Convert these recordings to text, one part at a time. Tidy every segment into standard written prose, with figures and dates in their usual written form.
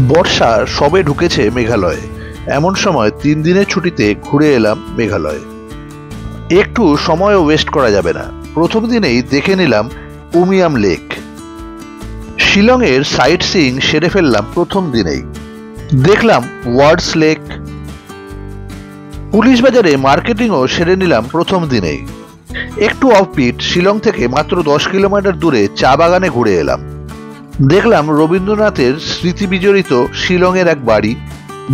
বর্ষা সবে ঢুকেছে মেঘালয়ে। এমন সময় 3 দিনের ছুটিতে ঘুরে এলাম মেঘালয়ে। একটু সময়ও ওয়েস্ট করা যাবে না। প্রথম দিনেই দেখে নিলাম উমিয়াম লেক। শিলংয়ের সাইট সিইং সেরে ফেললাম প্রথম দিনেই। দেখলাম ওয়ার্ডস লেক। পুলিশ বাজারে মার্কেটিংও সেরে নিলাম প্রথম দিনেই। একটু অফবিট শিলং থেকে মাত্র 10 কিলোমিটার দূরে চা বাগানে ঘুরে এলাম। দেখলাম রবীন্দ্রনাথের স্মৃতি বিজড়িত শিলংয়ের এক বাড়ি।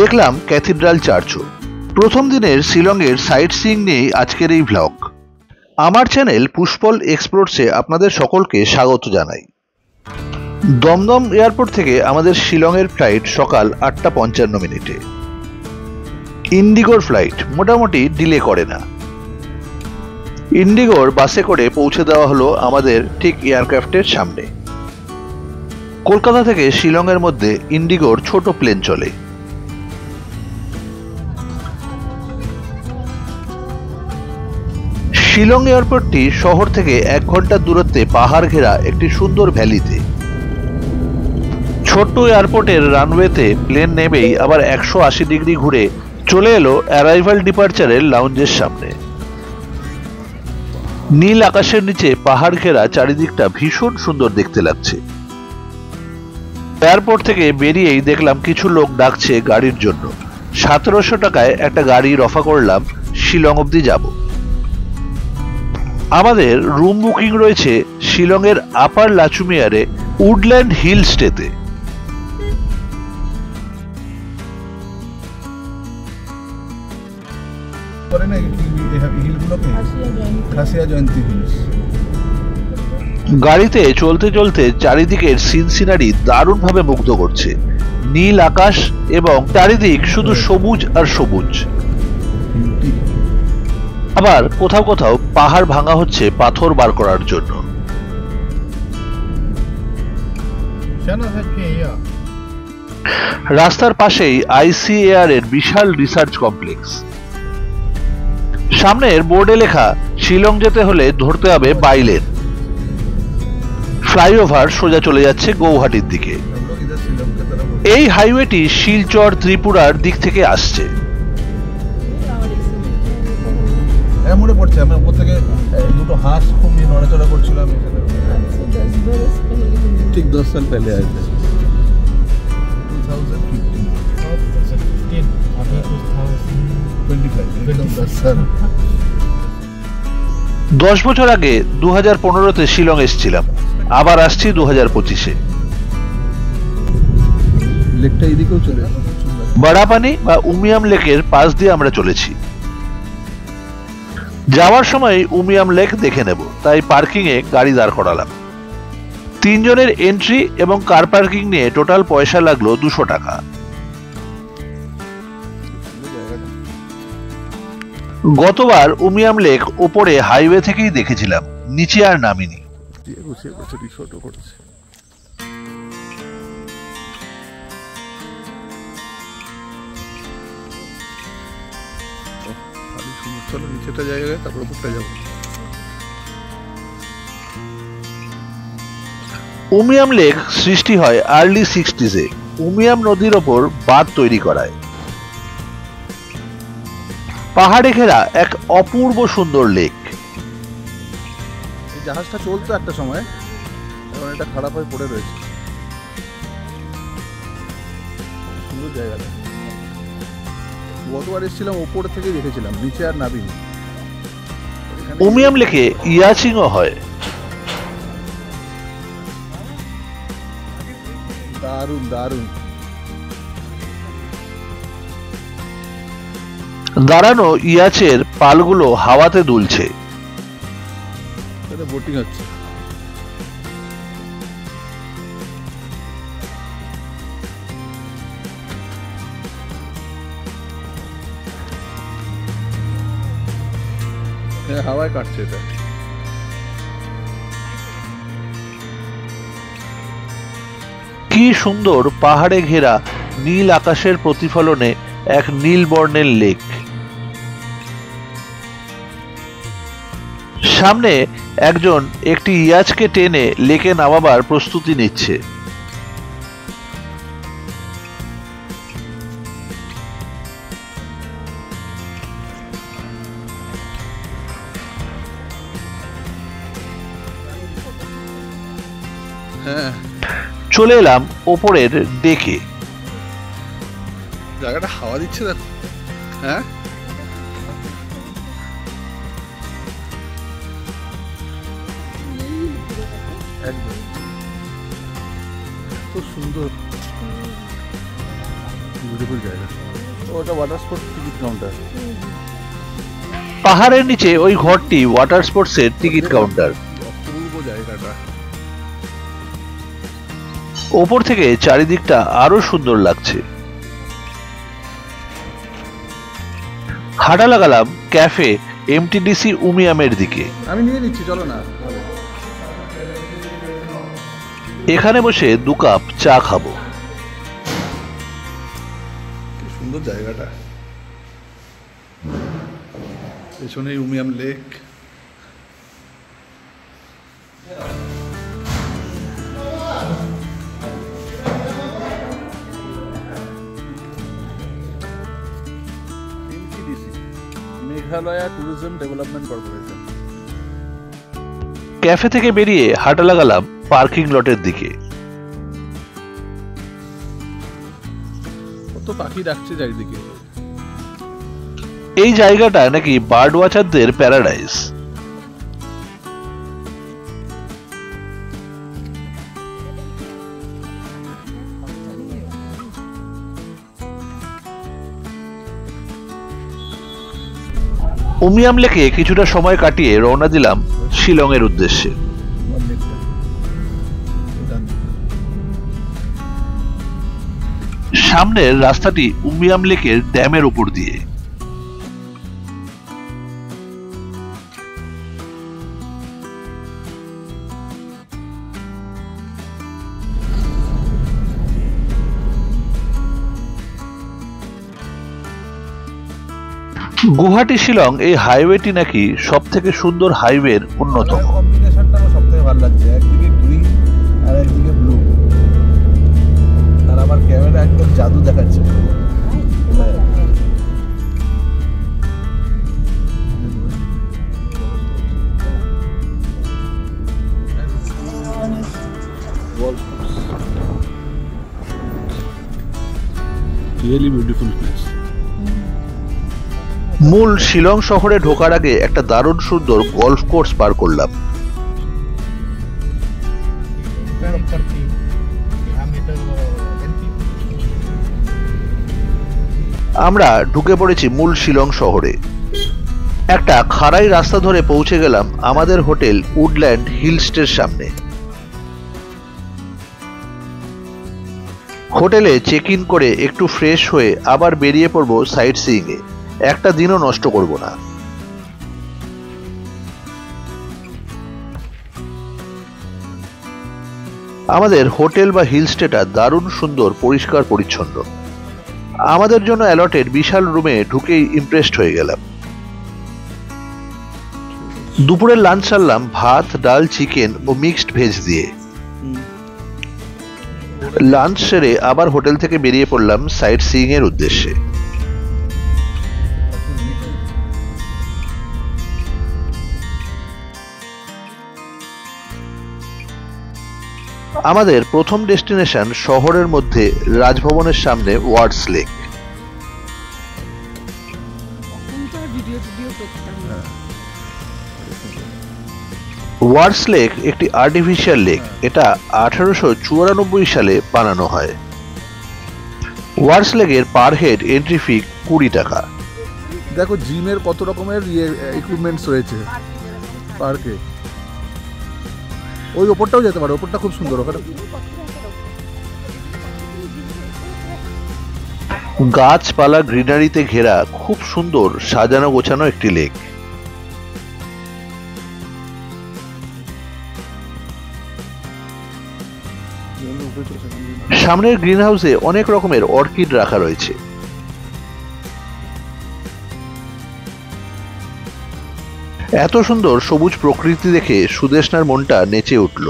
দেখলাম ক্যাথিড্রাল চার্চও। প্রথম দিনের শিলংয়ের সাইট সিইং নিয়েই আজকের এই ভ্লগ। আমার চ্যানেল পুষ্পল এক্সপ্লোরসে আপনাদের সকলকে স্বাগত জানাই। দমদম এয়ারপোর্ট থেকে আমাদের শিলংয়ের ফ্লাইট সকাল 8:55। ইন্ডিগোর ফ্লাইট মোটামুটি ডিলে করে না। ইন্ডিগোর বাসে করে পৌঁছে দেওয়া হলো আমাদের ঠিক এয়ারক্রাফটের সামনে। কলকাতা থেকে শিলংয়ের মধ্যে ইন্ডিগোর ছোট প্লেন চলে। শিলং এয়ারপোর্টটি শহর থেকে 1 ঘন্টার দূরত্বে পাহাড় ঘেরা একটি সুন্দর ভ্যালিতে। ছোট্ট এয়ারপোর্টের রানওয়েতে প্লেন নেমেই আবার 180 ডিগ্রি ঘুরে চলে এলো অ্যারাইভাল ডিপার্চারের লাউঞ্জের সামনে। নীল আকাশের নিচে পাহাড় ঘেরা চারিদিকটা ভীষণ সুন্দর দেখতে লাগছে। এয়ারপোর্ট থেকে বেরিয়েই দেখলাম কিছু লোক ডাকছে গাড়ির জন্য। 1700 টাকায় একটা গাড়ি রফা করলাম, শিলং অব্দি যাব। আমাদের রুম বুকিং রয়েছে শিলংয়ের আপার লাচুমিয়ারে উডল্যান্ড হিল স্টেতে। গাড়িতে চলতে চলতে চারিদিকের সিন সিনারি দারুণভাবে মুগ্ধ করছে। নীল আকাশ এবং চারিদিক শুধু সবুজ আর সবুজ। আবার কোথাও কোথাও পাহাড় ভাঙা হচ্ছে পাথর বার করার জন্য। রাস্তার পাশেই ICAR এর বিশাল রিসার্চ কমপ্লেক্স। সামনের বোর্ডে লেখা শিলং যেতে হলে ধরতে হবে বাইলেন। ফ্লাইওভার সোজা চলে যাচ্ছে গৌহাটির দিকে। এই হাইওয়েটি শিলচর ত্রিপুরার দিক থেকে আসছে। মনে পড়ছে আমার উপর থেকে দুটো হাঁস খুব নড়াচড়া করছিল। আমি ঠিক 10 সাল पहले आए थे। 10 বছর আগে 2015-তে শিলং এসেছিলাম, আবার আসছি 2025-এ। লেকটা এদিকেও চলে বাড়াপানি বা উমিয়াম লেকের পাশ দিয়ে আমরা চলেছি। যাওয়ার সময় উমিয়াম লেক দেখে নেব, তাই পার্কিং এ গাড়ি দাঁড় করালাম। 3 জনের এন্ট্রি এবং কার পার্কিং নিয়ে টোটাল পয়সা লাগলো 200 টাকা। গতবার উমিয়াম লেক উপরে হাইওয়ে থেকেই দেখেছিলাম, নিচে আর নামিনি। চলো নিচেটা জায়গায় তারপর উপরটা যাবো। উমিয়াম লেক সৃষ্টি হয় আর্লি 60s-এ উমিয়াম নদীর ওপর বাঁধ তৈরি করায়। পাহাড়ে ঘেরা এক অপূর্ব সুন্দর লেক। এই জাহাজটা চলতো একটা সময়, এখন এটা খারাপ হয়ে পড়ে রয়েছে। সুন্দর জায়গাটা। গতবার এসেছিলাম উপর থেকে দেখেছিলাম, নিচে আর নামিনি। উমিয়াম লেকে ইয়াচিংও হয়। দারুণ দারুণ। দাঁড়ানো ইয়াচের পালগুলো হাওয়াতে দুলছে। বোটিং হচ্ছে। হাওয়ায় কাটছে এটা। কি সুন্দর পাহাড়ে ঘেরা নীল আকাশের প্রতিফলনে এক নীল বর্ণের লেক। সামনে একজন একটি ইয়াচকে টেনে লেকে নামাবার প্রস্তুতি নিচ্ছে। হ্যাঁ, চলে এলাম ওপরের ডেকে। জায়গাটা হাওয়া দিচ্ছে দেখো। হ্যাঁ, একদম খুব সুন্দর, বিউটিফুল জায়গা। ওটা ওয়াটার স্পোর্টস টিকিট কাউন্টার। পাহাড়ের নিচে ওই ঘরটি ওয়াটার স্পোর্টসের টিকিট কাউন্টার। অপূর্ব জায়গাটা। ওপর থেকে চারিদিকটা আরো সুন্দর লাগছে। হাঁটা লাগালাম ক্যাফে এমটিডিসি উমিয়ামের দিকে। আমি নিয়ে নিচ্ছি, চলো না। এখানে বসে 2 কাপ চা খাবো। কি সুন্দর জায়গাটা, পেছনেই Umiam lake. Meghalaya tourism development corporation. Cafe থেকে বেরিয়ে হাঁটা লাগালাম পার্কিং লটের দিকে। কত পাখি ডাকছে চারিদিকে। এই জায়গাটা নাকি বার্ড ওয়াচারদের প্যারাডাইস। উমিয়াম লেকে কিছুটা সময় কাটিয়ে রওনা দিলাম শিলংয়ের উদ্দেশ্যে। সামনের রাস্তাটি উমিয়াম লেকের ড্যামের উপর দিয়ে। গুয়াহাটি শিলং এই হাইওয়েটি নাকি সব থেকে সুন্দর হাইওয়ের অন্যতম। কম্বিনেশনটা আমার সবথেকে ভালো লাগছে, একদিকে গ্রিন আর একদিকে ব্লু, আর আমার ক্যামেরা একদম জাদু দেখাচ্ছে। Really beautiful place. মূল শিলং শহরে ঢোকার আগে একটা দারুণ সুন্দর গলফ কোর্স পার করলাম। আমরা ঢুকে পড়েছি মূল শিলং শহরে। একটা খাড়াই রাস্তা ধরে পৌঁছে গেলাম আমাদের হোটেল উডল্যান্ড হিলস্টের সামনে। হোটেলে চেক ইন করে একটু ফ্রেশ হয়ে আবার বেরিয়ে পড়বো সাইট সিইং এ। একটা দিনও নষ্ট করব না। আমাদের হোটেল বা হিলস্টেটা দারুণ সুন্দর, পরিষ্কার পরিচ্ছন্ন। আমাদের জন্য অ্যালটেড বিশাল রুমে ঢুকেই ইমপ্রেসড হয়ে গেলাম। দুপুরের লাঞ্চ সারলাম ভাত, ডাল, চিকেন ও মিক্সড ভেজ দিয়ে। লাঞ্চ সেরে আবার হোটেল থেকে বেরিয়ে পড়লাম সাইট সিইং এর উদ্দেশ্যে। আমাদের প্রথম ডেস্টিনেশন শহরের মধ্যে রাজভবনের সামনে ওয়ার্ডস লেক। ওয়ার্ডস লেক একটি আর্টিফিশিয়াল লেক। এটা 1894 সালে বানানো হয়। ওয়ার্ডস লেকের পার হেড এন্ট্রি ফি 20 টাকা। দেখো জিমের কত রকমের ইকুইপমেন্টস রয়েছে পার্কে। ওই ওপরটাও যেতে পারে, ওপরটা খুব সুন্দর। ওখানে গাছপালা গ্রিনারিতে ঘেরা খুব সুন্দর সাজানো গোছানো একটি লেক। সামনের গ্রিন হাউসে অনেক রকমের অর্কিড রাখা রয়েছে। এত সুন্দর সবুজ প্রকৃতি দেখে সুদেষ্ণার মনটা নেচে উঠল।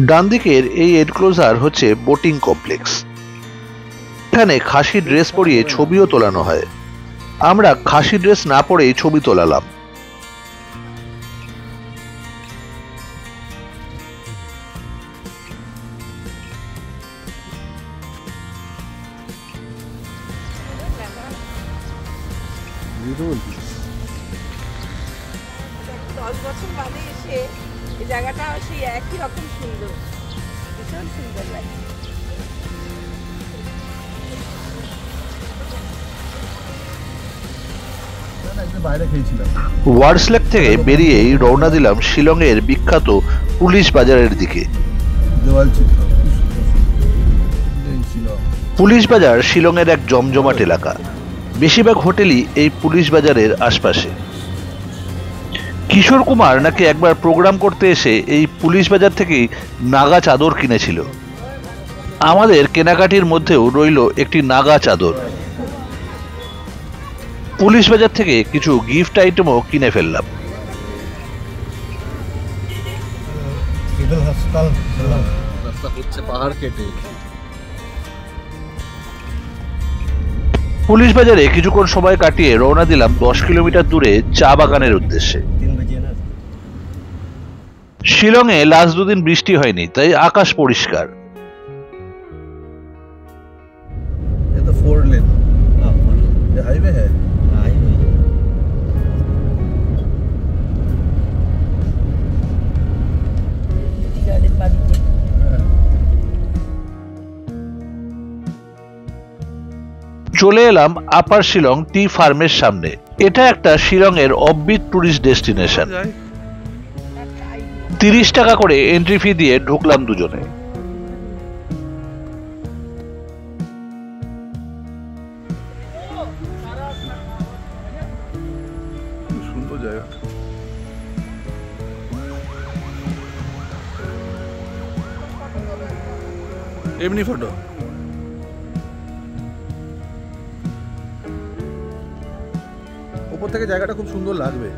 ডান দিকের এই এনক্লোজার হচ্ছে বোটিং কমপ্লেক্স। অনুষ্ঠানে খাসি ড্রেস পরিয়ে ছবিও তোলানো হয়। আমরা খাসি ড্রেস না পরেই ছবি তোলালাম। দশ বছর বাদে এসে এই জায়গাটা সেই একই রকম সুন্দর, ভীষণ সুন্দর লাগে। বাইরে খেয়েছিলাম। ওয়ার্সলেক থেকে বেরিয়েই রওনা দিলাম শিলংয়ের বিখ্যাত পুলিশ বাজারের দিকে। দেওয়াল চিত্র পুলিশ বাজার শিলংয়ের এক জমজমাট এলাকা। বেশিরভাগ হোটেলই এই পুলিশ বাজারের আশপাশে। কিশোর কুমার নাকি একবার প্রোগ্রাম করতে এসে এই পুলিশ বাজার থেকেই নাগা চাদর কিনেছিল। আমাদের কেনাকাটির মধ্যেও রইল একটি নাগা চাদর। পুলিশ বাজার থেকে কিছু গিফট আইটেমও কিনে ফেললাম। রাস্তা হচ্ছে পাহাড় কেটে। পুলিশ বাজারে কিছুক্ষণ সময় কাটিয়ে রওনা দিলাম 10 কিলোমিটার দূরে চা বাগানের উদ্দেশ্যে। শিলংয়ে লাস্ট দুদিন বৃষ্টি হয়নি, তাই আকাশ পরিষ্কার। हाईवे है। চলে এলাম আপার শিলং টি ফার্মের সামনে। এটা একটা শিলংয়ের অফবিট টুরিস্ট ডেস্টিনেশন। 30 টাকা করে এন্ট্রি ফি দিয়ে ঢুকলাম দুজনে। সুন্দর জায়গা। এমনি ফটো উপর থেকে জায়গাটা খুব সুন্দর লাগবে।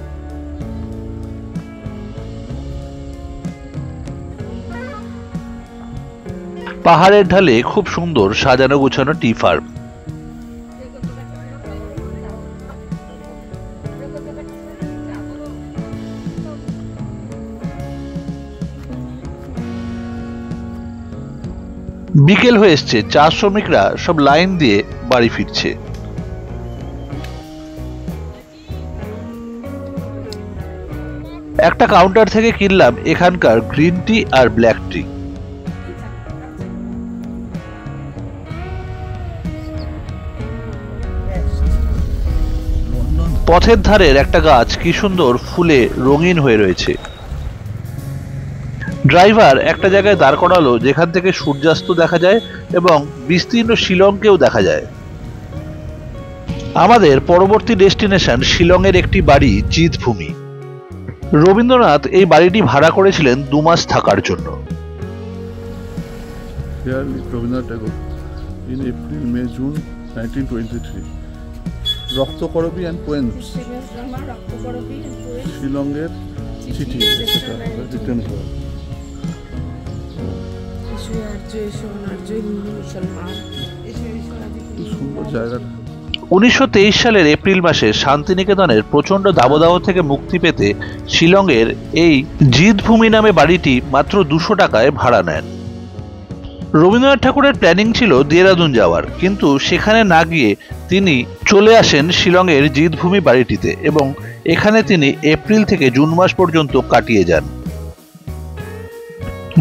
পাহাড়ের ঢালে খুব সুন্দর সাজানো গুছানো টি ফার্ম। বিকেল হয়ে এসছে, চা শ্রমিকরা সব লাইন দিয়ে বাড়ি ফিরছে। একটা কাউন্টার থেকে কিনলাম এখানকার গ্রিন টি আর ব্ল্যাক টি। পথের ধারের একটা গাছ কি সুন্দর ফুলে রঙিন হয়ে রয়েছে। ড্রাইভার একটা জায়গায় দাঁড় করালো যেখান থেকে সূর্যাস্ত দেখা যায় এবং বিস্তীর্ণ শিলংকেও দেখা যায়। আমাদের পরবর্তী ডেস্টিনেশন শিলংয়ের একটি বাড়ি, জিতভূমি। রবীন্দ্রনাথ এই বাড়িটি ভাড়া করেছিলেন 2 মাস থাকার জন্য। রবীন্দ্রনাথ ঠাকুর in April, May, June 1923. Raktakarabi and poems, শিলংয়ের চিঠি রিটার্ন হওয়া। 1923 সালের এপ্রিল মাসে শান্তিনিকেতনের প্রচন্ড দাবদাহ থেকে মুক্তি পেতে শিলংয়ের এই জিতভূমি নামে বাড়িটি মাত্র 200 টাকায় ভাড়া নেন। রবীন্দ্রনাথ ঠাকুরের প্ল্যানিং ছিল দেরাদুন যাওয়ার, কিন্তু সেখানে না গিয়ে তিনি চলে আসেন শিলংয়ের জিতভূমি বাড়িটিতে এবং এখানে তিনি এপ্রিল থেকে জুন মাস পর্যন্ত কাটিয়ে যান।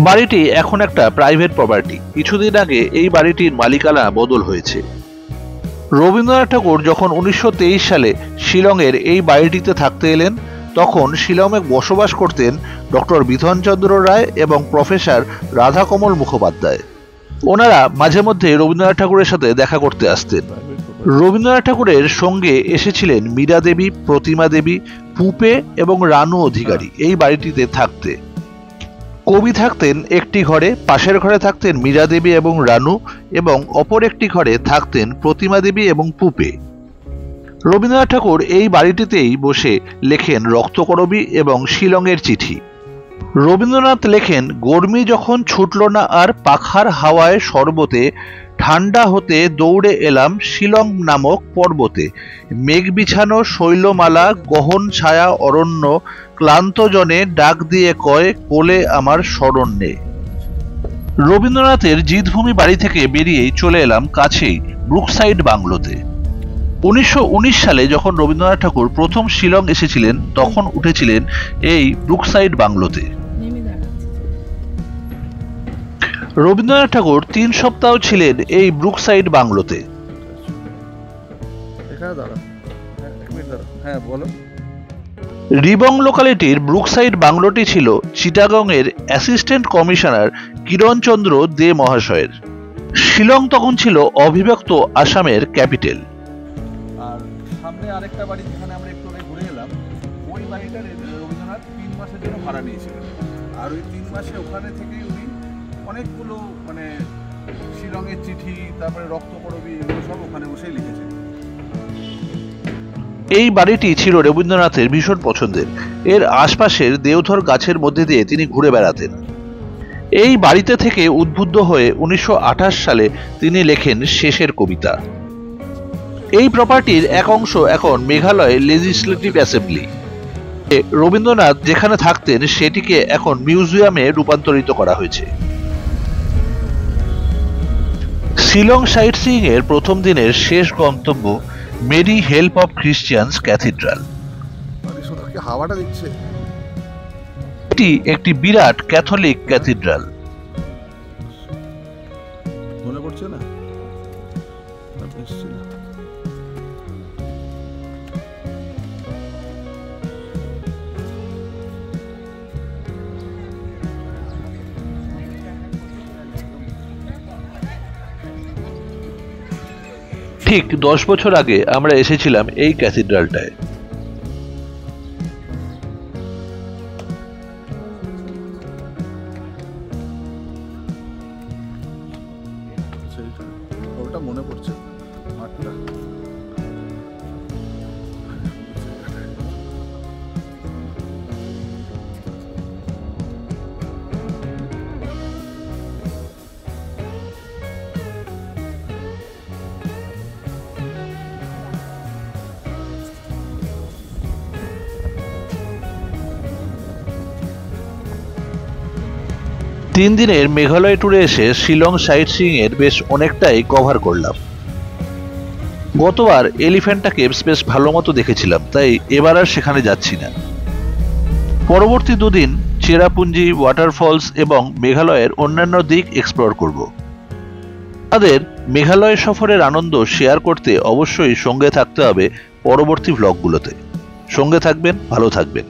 বাড়িটি এখন একটা প্রাইভেট প্রপার্টি। কিছুদিন আগে এই বাড়িটির মালিকানা বদল হয়েছে। রবীন্দ্রনাথ ঠাকুর যখন 1923 সালে শিলংয়ের এই বাড়িটিতে থাকতে এলেন, তখন শিলংয়ে বসবাস করতেন ডক্টর বিধানচন্দ্র রায় এবং প্রফেসর রাধাকমল মুখোপাধ্যায়। ওনারা মাঝে মধ্যে রবীন্দ্রনাথ ঠাকুরের সাথে দেখা করতে আসতেন। রবীন্দ্রনাথ ঠাকুরের সঙ্গে এসেছিলেন মীরা দেবী, প্রতিমা দেবী, পুপে এবং রানু অধিকারী এই বাড়িটিতে থাকতে। কবি থাকতেন একটি ঘরে, পাশের ঘরে থাকতেন মীরা দেবী এবং রানু, এবং অপর একটি ঘরে থাকতেন প্রতিমা দেবী এবং পুপে। রবীন্দ্রনাথ ঠাকুর এই বাড়িটিতেই বসে লেখেন রক্তকরবী এবং শিলংয়ের চিঠি। রবীন্দ্রনাথ লেখেন, গরমি যখন ছুটল না আর পাখার হাওয়ায় শরবতে, ঠান্ডা হতে দৌড়ে এলাম শিলং নামক পর্বতে। মেঘ বিছানো শৈলমালা, গহন ছায়া অরণ্য, ক্লান্ত জনে ডাক দিয়ে কয়, কোলে আমার শরণ্যে। রবীন্দ্রনাথের জিতভূমি বাড়ি থেকে বেরিয়েই চলে এলাম কাছেই ব্রুকসাইড বাংলোতে। 1919 সালে যখন রবীন্দ্রনাথ ঠাকুর প্রথম শিলং এসেছিলেন, তখন উঠেছিলেন এই ব্রুকসাইড বাংলোতে। রবীন্দ্রনাথ ঠাকুর 3 সপ্তাহ ছিলেন এই ব্রুকসাইড বাংলোতে। এখানে দাঁড়া, এক মিনিট দাঁড়া। হ্যাঁ বলো। রিবং লোকালিটির ব্রুকসাইড বাংলোটি ছিল চিটাগংয়ের অ্যাসিস্ট্যান্ট কমিশনার কিরণচন্দ্র দে মহাশয়ের। শিলং তখন ছিল অবিভক্ত আসামের ক্যাপিটাল। আর সামনে আরেকটা বাড়ি যেখানে আমরা একটু আগে ঘুরে এলাম, ওই বাড়িটা রবীন্দ্রনাথ 3 মাসের জন্য ভাড়া নিয়েছিলেন। আর ওই 3 মাসে ওখানে থেকেই উনি অনেকগুলো মানে শিলংয়ের চিঠি, তারপরে রক্তকরবী, এগুলো সব ওখানে বসেই লিখেছেন। এই বাড়িটি ছিল রবীন্দ্রনাথের ভীষণ পছন্দের। এর আশপাশের দেওধর গাছের মধ্যে দিয়ে তিনি ঘুরে বেড়াতেন। এই বাড়িতে থেকে উদ্বুদ্ধ হয়ে 1928 সালে তিনি লেখেন শেষের কবিতা। এই প্রপার্টির এক অংশ এখন মেঘালয় লেজিসলেটিভ অ্যাসেম্বলি। রবীন্দ্রনাথ যেখানে থাকতেন সেটিকে এখন মিউজিয়ামে রূপান্তরিত করা হয়েছে। শিলং সাইট সিইং এর প্রথম দিনের শেষ গন্তব্য Mary Help of Christians Cathedral. হাওয়াটা দিচ্ছে। এটি একটি বিরাট ক্যাথলিক ক্যাথিড্রাল। মনে পড়ছে না? ঠিক 10 বছর আগে আমরা এসেছিলাম এই ক্যাথিড্রালটায়। ওটা মনে পড়ছে মাঠটা। 3 দিনের মেঘালয় ট্যুরে এসে শিলং সাইট সিইং এর বেশ অনেকটাই কভার করলাম। গতবার এলিফ্যান্টা কেভস বেশ ভালো মতো দেখেছিলাম, তাই এবার আর সেখানে যাচ্ছি না। পরবর্তী 2 দিন চেরাপুঞ্জি, ওয়াটারফলস এবং মেঘালয়ের অন্যান্য দিক এক্সপ্লোর করব। আমাদের মেঘালয় সফরের আনন্দ শেয়ার করতে অবশ্যই সঙ্গে থাকতে হবে পরবর্তী ভ্লগগুলোতে। সঙ্গে থাকবেন, ভালো থাকবেন।